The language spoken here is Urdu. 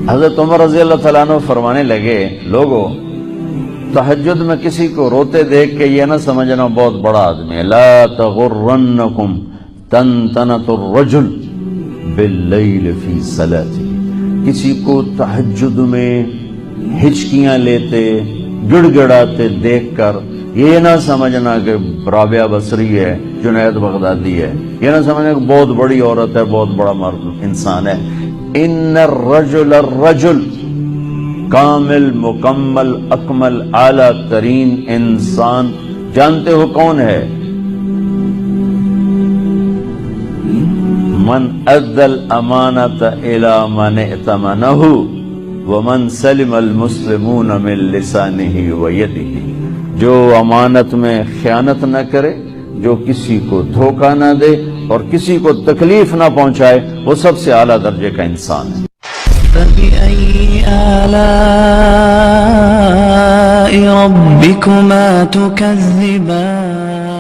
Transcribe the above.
حضرت عمر رضی اللہ تعالیٰ عنہ فرمانے لگے، لوگو تہجد میں کسی کو روتے دیکھ کے یہ نہ سمجھنا بہت بڑا آدمی ہے، لا تغرنکم تنتنۃ الرجل باللیل فی صلاتہ، کسی کو تہجد میں ہچکیاں لیتے گڑ گڑاتے دیکھ کر یہ نہ سمجھنا کہ رابعہ بصری ہے، جنید بغدادی ہے، یہ نہ سمجھنا کہ بہت بڑی عورت ہے، بہت بڑا مرد انسان ہے۔ ان الرجل کامل، مکمل، اکمل، اعلیٰ ترین انسان جانتے ہو کون ہے؟ من ادى الامانۃ الی من ائتمنہ ومن سلم المسلمون من لسانہ ویدہ، جو امانت میں خیانت نہ کرے، جو کسی کو دھوکہ نہ دے اور کسی کو تکلیف نہ پہنچائے، وہ سب سے اعلیٰ درجے کا انسان ہے۔ فبأي آلاء ربكما تكذبان